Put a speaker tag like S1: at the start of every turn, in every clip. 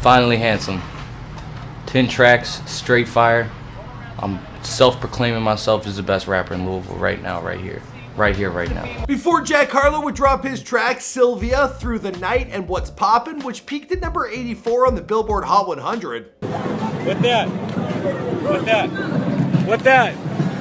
S1: Finally handsome. 10 tracks, straight fire. I'm self-proclaiming myself as the best rapper in Louisville right now, right here. Right here, right now.
S2: Before Jack Harlow would drop his track Silvia, Through the Night, and What's Poppin', which peaked at number 84 on the Billboard Hot 100.
S3: What that? What that? What that?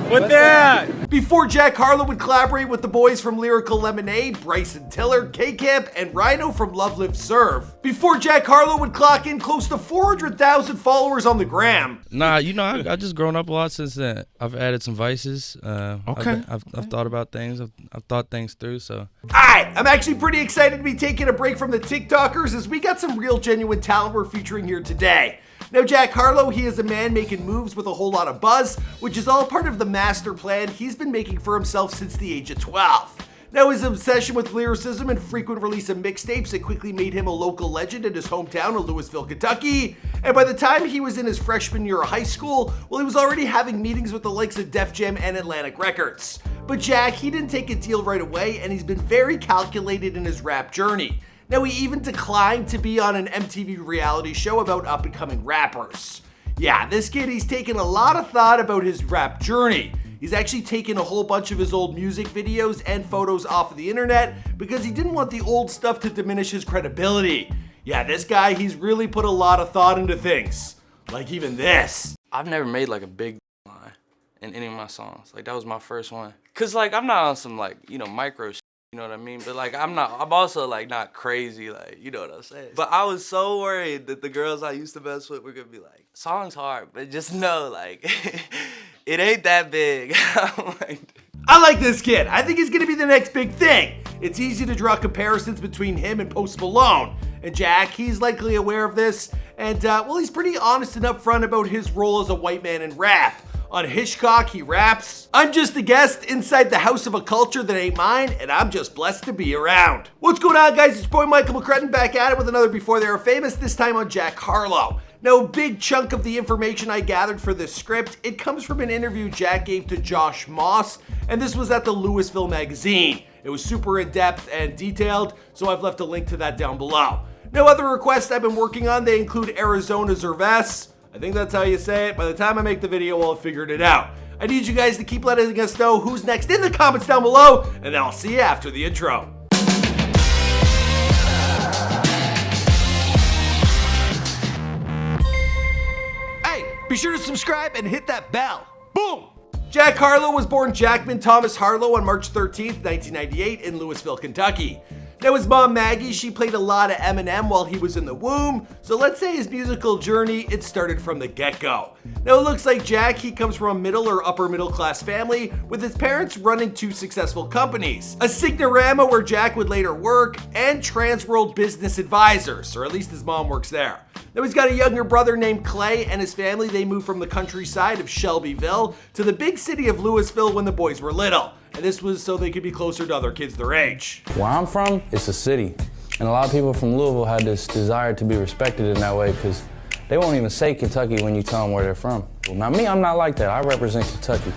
S3: What that?
S2: Before Jack Harlow would collaborate with the boys from Lyrical Lemonaide, Bryson Tiller, Camp and Rhino from Love Live Serve. Before Jack Harlow would clock in close to 400,000 followers on the gram.
S4: Nah, you know, I just grown up a lot since then. I've added some vices.
S2: Okay.
S4: I've thought about things. I've thought things through, so.
S2: Alright, I'm actually pretty excited to be taking a break from the TikTokers as we got some real genuine talent we're featuring here today. Now, Jack Harlow, he is a man making moves with a whole lot of buzz, which is all part of the master plan he's been making for himself since the age of 12. Now, his obsession with lyricism and frequent release of mixtapes, it quickly made him a local legend in his hometown of Louisville, Kentucky. And by the time he was in his freshman year of high school, well, he was already having meetings with the likes of Def Jam and Atlantic Records. But Jack, he didn't take a deal right away, and he's been very calculated in his rap journey. Now, he even declined to be on an MTV reality show about up-and-coming rappers. Yeah, this kid, he's taken a lot of thought about his rap journey. He's actually taken a whole bunch of his old music videos and photos off of the internet because he didn't want the old stuff to diminish his credibility. Yeah, this guy, he's really put a lot of thought into things. Like even this.
S1: I've never made like a big line in any of my songs. Like that was my first one. Cause like I'm not on some like, you know, micro shit, you know what I mean? But like I'm also like not crazy, like, you know what I'm saying? But I was so worried that the girls I used to mess with were gonna be like, song's hard, but just know like, it ain't that big.
S2: I like this kid. I think he's gonna be the next big thing. It's easy to draw comparisons between him and Post Malone. And Jack, he's likely aware of this. And well, he's pretty honest and upfront about his role as a white man in rap. On Hitchcock, he raps, "I'm just a guest inside the house of a culture that ain't mine, and I'm just blessed to be around." What's going on, guys? It's your boy Michael McCrutton back at it with another Before They Were Famous, this time on Jack Harlow. Now, a big chunk of the information I gathered for this script, it comes from an interview Jack gave to Josh Moss, and this was at the Louisville magazine. It was super in-depth and detailed, so I've left a link to that down below. Now, other requests I've been working on, they include Arizona Zervas. I think that's how you say it. By the time I make the video, I'll have figured it out. I need you guys to keep letting us know who's next in the comments down below, and I'll see you after the intro. Hey, be sure to subscribe and hit that bell. Boom! Jack Harlow was born Jackman Thomas Harlow on March 13th, 1998 in Louisville, Kentucky. Now, his mom, Maggie, she played a lot of Eminem while he was in the womb, so let's say his musical journey, it started from the get-go. Now, it looks like Jack, he comes from a middle or upper middle class family, with his parents running two successful companies, a Signorama where Jack would later work, and Transworld Business Advisors, or at least his mom works there. Now, he's got a younger brother named Clay, and his family, they moved from the countryside of Shelbyville to the big city of Louisville when the boys were little. And this was so they could be closer to other kids their age.
S5: Where I'm from, it's a city. And a lot of people from Louisville had this desire to be respected in that way because they won't even say Kentucky when you tell them where they're from. Now me, I'm not like that. I represent Kentucky.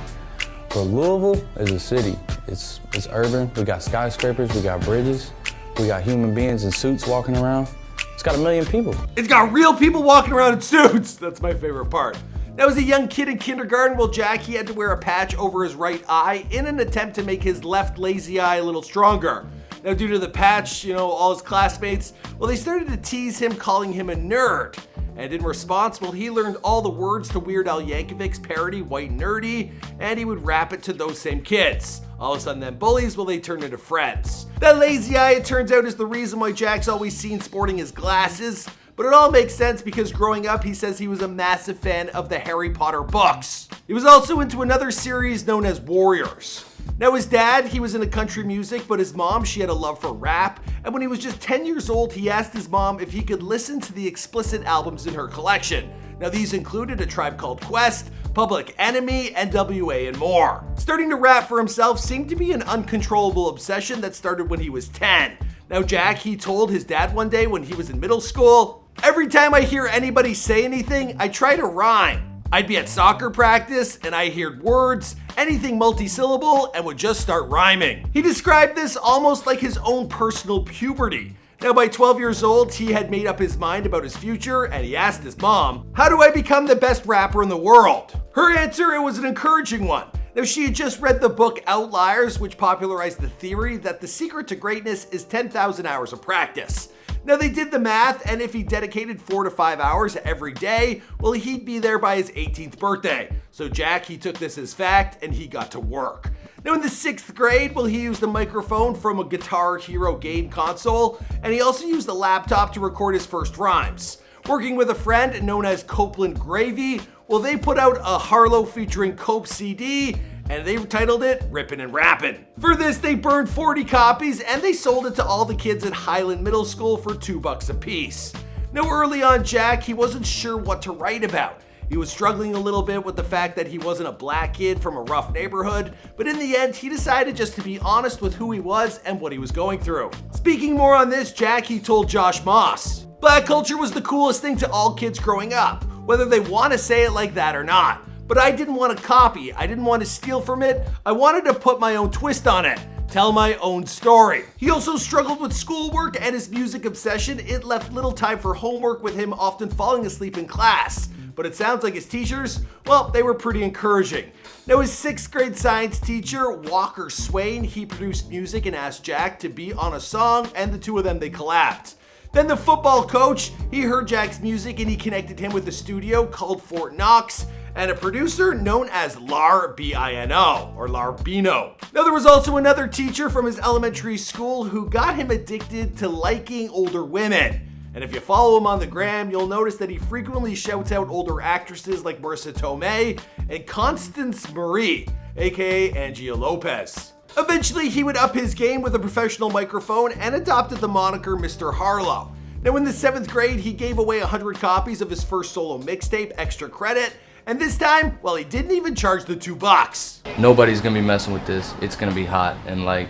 S5: But Louisville is a city. It's urban. We got skyscrapers, we got bridges, we got human beings in suits walking around. It's got 1 million people.
S2: It's got real people walking around in suits. That's my favorite part. Now, as a young kid in kindergarten, well, Jack, he had to wear a patch over his right eye in an attempt to make his left lazy eye a little stronger. Now, due to the patch, you know, all his classmates, well, they started to tease him, calling him a nerd. And in response, well, he learned all the words to Weird Al Yankovic's parody, White Nerdy, and he would rap it to those same kids. All of a sudden, them bullies, well, they turned into friends. That lazy eye, it turns out, is the reason why Jack's always seen sporting his glasses. But it all makes sense because growing up, he says he was a massive fan of the Harry Potter books. He was also into another series known as Warriors. Now, his dad, he was into country music, but his mom, she had a love for rap. And when he was just 10 years old, he asked his mom if he could listen to the explicit albums in her collection. Now, these included A Tribe Called Quest, Public Enemy, NWA, and more. Starting to rap for himself seemed to be an uncontrollable obsession that started when he was 10. Now, Jack, he told his dad one day when he was in middle school, "Every time I hear anybody say anything, I try to rhyme. I'd be at soccer practice and I heard words, anything multi-syllable, and would just start rhyming." He described this almost like his own personal puberty. Now by 12 years old, he had made up his mind about his future, and he asked his mom, "How do I become the best rapper in the world?" Her answer, it was an encouraging one. Now she had just read the book Outliers, which popularized the theory that the secret to greatness is 10,000 hours of practice. Now they did the math, and if he dedicated 4 to 5 hours every day, well, he'd be there by his 18th birthday. So Jack, he took this as fact, and he got to work. Now in the 6th grade, well, he used a microphone from a Guitar Hero game console, and he also used a laptop to record his first rhymes. Working with a friend known as Copeland Gravy, well, they put out a Harlow featuring Cope CD, and they titled it Rippin' and Rappin'. For this, they burned 40 copies, and they sold it to all the kids at Highland Middle School for $2 a piece. Now early on, Jack, he wasn't sure what to write about. He was struggling a little bit with the fact that he wasn't a black kid from a rough neighborhood, but in the end, he decided just to be honest with who he was and what he was going through. Speaking more on this, Jack, he told Josh Moss, "Black culture was the coolest thing to all kids growing up, whether they want to say it like that or not. But I didn't want to copy, I didn't want to steal from it, I wanted to put my own twist on it. Tell my own story." He also struggled with schoolwork and his music obsession. It left little time for homework, with him often falling asleep in class. But it sounds like his teachers, well, they were pretty encouraging. Now his 6th grade science teacher, Walker Swain, he produced music and asked Jack to be on a song, and the two of them, they collabed. Then the football coach, he heard Jack's music and he connected him with a studio called Fort Knox, and a producer known as Lar B-I-N-O, or Larbino. Now there was also another teacher from his elementary school who got him addicted to liking older women. And if you follow him on the gram, you'll notice that he frequently shouts out older actresses like Marissa Tomei and Constance Marie, aka Angia Lopez. Eventually, he would up his game with a professional microphone and adopted the moniker Mr. Harlow. Now in the 7th grade, he gave away 100 copies of his first solo mixtape, Extra Credit, and this time, well, he didn't even charge the $2.
S1: Nobody's gonna be messing with this. It's gonna be hot, and like,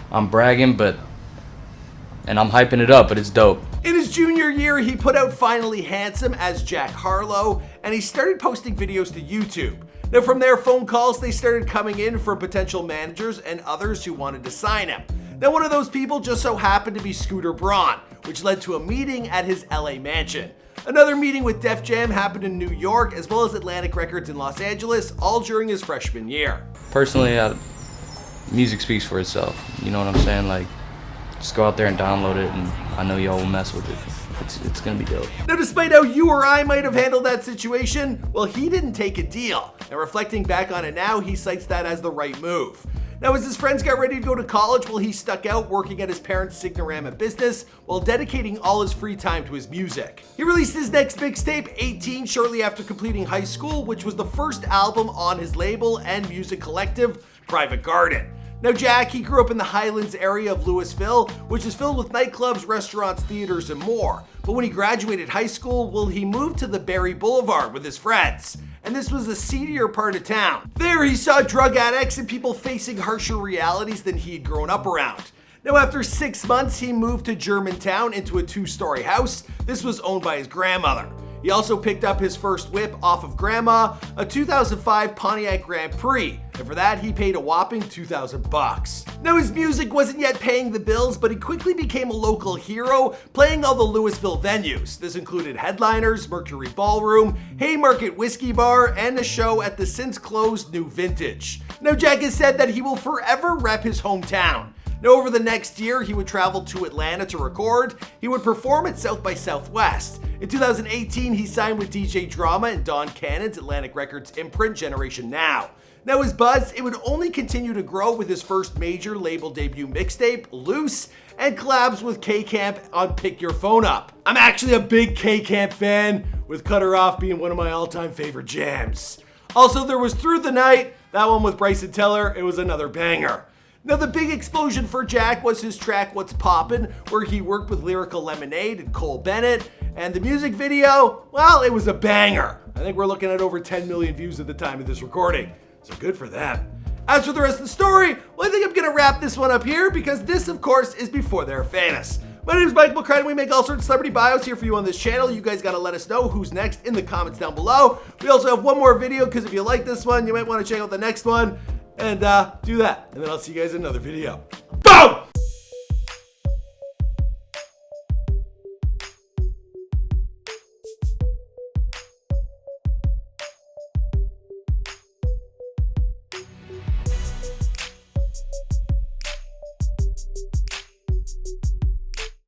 S1: I'm bragging, and I'm hyping it up, but it's dope.
S2: In his junior year, he put out Finally Handsome as Jack Harlow, and he started posting videos to YouTube. Now from there, phone calls, they started coming in from potential managers and others who wanted to sign him. Now one of those people just so happened to be Scooter Braun, which led to a meeting at his LA mansion. Another meeting with Def Jam happened in New York, as well as Atlantic Records in Los Angeles, all during his freshman year.
S1: Personally, music speaks for itself. You know what I'm saying? Like, just go out there and download it, and I know y'all will mess with it. It's gonna be dope.
S2: Now, despite how you or I might have handled that situation, well, he didn't take a deal. And reflecting back on it now, he cites that as the right move. Now, as his friends got ready to go to college, well, he stuck out working at his parents' Signorama business while dedicating all his free time to his music. He released his next mixtape, 18, shortly after completing high school, which was the first album on his label and music collective, Private Garden. Now Jack, he grew up in the Highlands area of Louisville, which is filled with nightclubs, restaurants, theaters, and more. But when he graduated high school, well, he moved to the Barry Boulevard with his friends. And this was a seedier part of town. There he saw drug addicts and people facing harsher realities than he had grown up around. Now after 6 months, he moved to Germantown into a 2-story house. This was owned by his grandmother. He also picked up his first whip off of Grandma, a 2005 Pontiac Grand Prix, and for that he paid a whopping $2,000. Now his music wasn't yet paying the bills, but he quickly became a local hero, playing all the Louisville venues. This included Headliners, Mercury Ballroom, Haymarket Whiskey Bar, and a show at the since-closed New Vintage. Now Jack has said that he will forever rep his hometown. Now over the next year, he would travel to Atlanta to record. He would perform at South by Southwest. In 2018, he signed with DJ Drama and Don Cannon's Atlantic Records imprint Generation Now. Now his buzz, it would only continue to grow with his first major label debut mixtape, Loose, and collabs with K-Camp on Pick Your Phone Up. I'm actually a big K-Camp fan, with Cut Her Off being one of my all-time favorite jams. Also, there was Through the Night, that one with Bryson Tiller, it was another banger. Now the big explosion for Jack was his track What's Poppin', where he worked with Lyrical Lemonaide and Cole Bennett, and the music video, well, it was a banger. I think we're looking at over 10 million views at the time of this recording, so good for them. As for the rest of the story, well, I think I'm gonna wrap this one up here because this, of course, is before they're famous. My name is Mike McCride, and we make all sorts of celebrity bios here for you on this channel. You guys gotta let us know who's next in the comments down below. We also have one more video, because if you like this one, you might wanna check out the next one. And do that. And then I'll see you guys in another video. Boom!